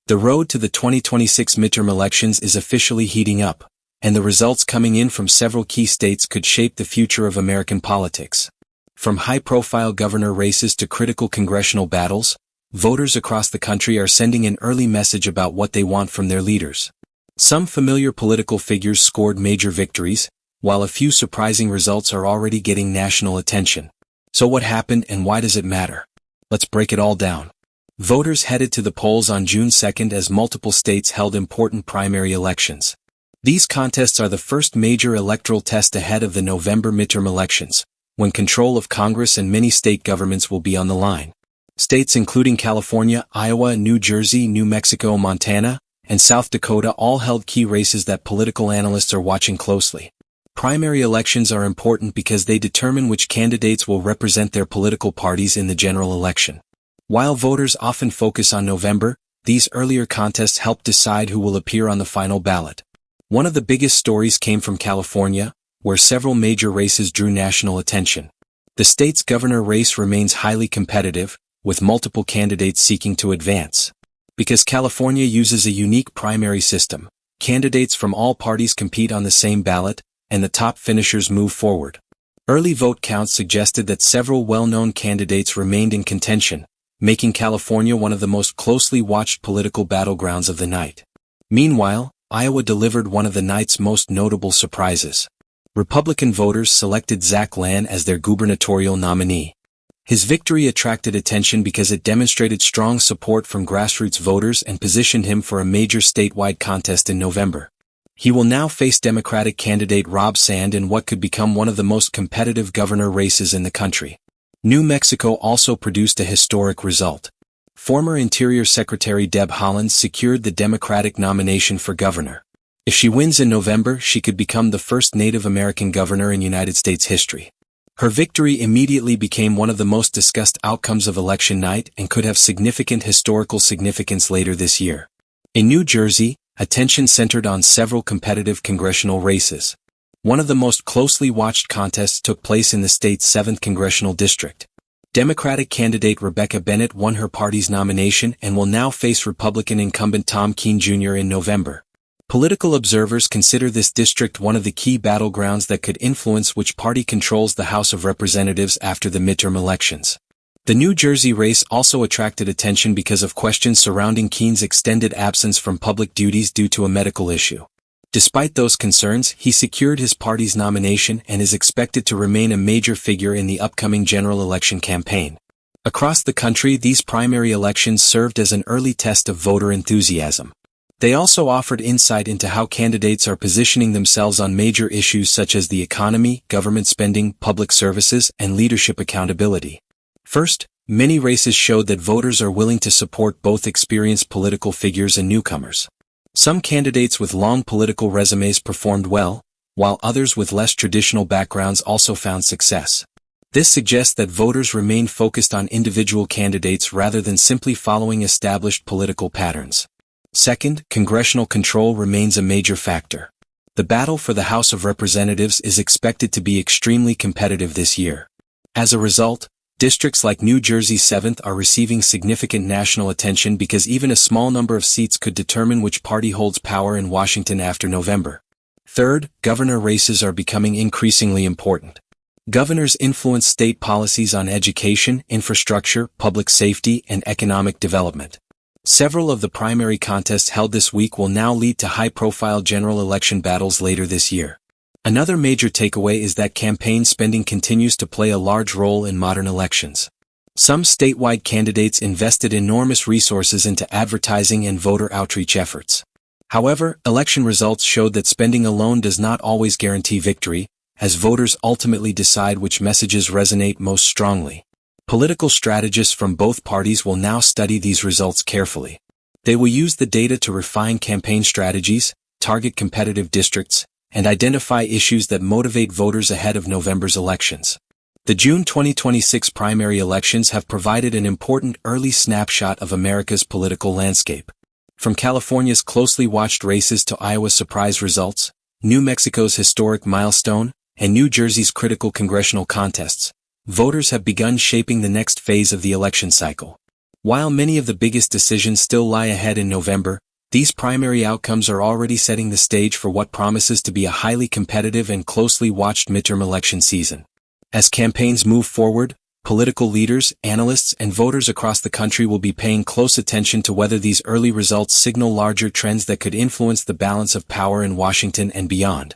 The road to the 2026 midterm elections is officially heating up, and the results coming in from several key states could shape the future of American politics. From high-profile governor races to critical congressional battles, voters across the country are sending an early message about what they want from their leaders. Some familiar political figures scored major victories, while a few surprising results are already getting national attention. So what happened and why does it matter? Let's break it all down. Voters headed to the polls on June 2nd as multiple states held important primary elections. These contests are the first major electoral test ahead of the November midterm elections, when control of Congress and many state governments will be on the line. States including California, Iowa, New Jersey, New Mexico, Montana, and South Dakota all held key races that political analysts are watching closely. Primary elections are important because they determine which candidates will represent their political parties in the general election. While voters often focus on November, these earlier contests help decide who will appear on the final ballot. One of the biggest stories came from California, where several major races drew national attention. The state's governor race remains highly competitive, with multiple candidates seeking to advance. Because California uses a unique primary system, candidates from all parties compete on the same ballot, and the top finishers move forward. Early vote counts suggested that several well-known candidates remained in contention, making California one of the most closely watched political battlegrounds of the night. Meanwhile, Iowa delivered one of the night's most notable surprises. Republican voters selected Zach Lan as their gubernatorial nominee. His victory attracted attention because it demonstrated strong support from grassroots voters and positioned him for a major statewide contest in November. He will now face Democratic candidate Rob Sand in what could become one of the most competitive governor races in the country. New Mexico also produced a historic result. Former Interior Secretary Deb Haaland secured the Democratic nomination for governor. If she wins in November, she could become the first Native American governor in United States history. Her victory immediately became one of the most discussed outcomes of election night and could have significant historical significance later this year. In New Jersey, attention centered on several competitive congressional races. One of the most closely watched contests took place in the state's 7th congressional district. Democratic candidate Rebecca Bennett won her party's nomination and will now face Republican incumbent Tom Keene Jr. in November. Political observers consider this district one of the key battlegrounds that could influence which party controls the House of Representatives after the midterm elections. The New Jersey race also attracted attention because of questions surrounding Keene's extended absence from public duties due to a medical issue. Despite those concerns, he secured his party's nomination and is expected to remain a major figure in the upcoming general election campaign. Across the country, these primary elections served as an early test of voter enthusiasm. They also offered insight into how candidates are positioning themselves on major issues such as the economy, government spending, public services, and leadership accountability. First, many races showed that voters are willing to support both experienced political figures and newcomers. Some candidates with long political resumes performed well, while others with less traditional backgrounds also found success. This suggests that voters remain focused on individual candidates rather than simply following established political patterns. Second, congressional control remains a major factor. The battle for the House of Representatives is expected to be extremely competitive this year. As a result, districts like New Jersey's 7th are receiving significant national attention because even a small number of seats could determine which party holds power in Washington after November. Third, governor races are becoming increasingly important. Governors influence state policies on education, infrastructure, public safety, and economic development. Several of the primary contests held this week will now lead to high-profile general election battles later this year. Another major takeaway is that campaign spending continues to play a large role in modern elections. Some statewide candidates invested enormous resources into advertising and voter outreach efforts. However, election results showed that spending alone does not always guarantee victory, as voters ultimately decide which messages resonate most strongly. Political strategists from both parties will now study these results carefully. They will use the data to refine campaign strategies, target competitive districts, and identify issues that motivate voters ahead of November's elections. The June 2026 primary elections have provided an important early snapshot of America's political landscape. From California's closely watched races to Iowa's surprise results, New Mexico's historic milestone, and New Jersey's critical congressional contests, voters have begun shaping the next phase of the election cycle. While many of the biggest decisions still lie ahead in November, these primary outcomes are already setting the stage for what promises to be a highly competitive and closely watched midterm election season. As campaigns move forward, political leaders, analysts, and voters across the country will be paying close attention to whether these early results signal larger trends that could influence the balance of power in Washington and beyond.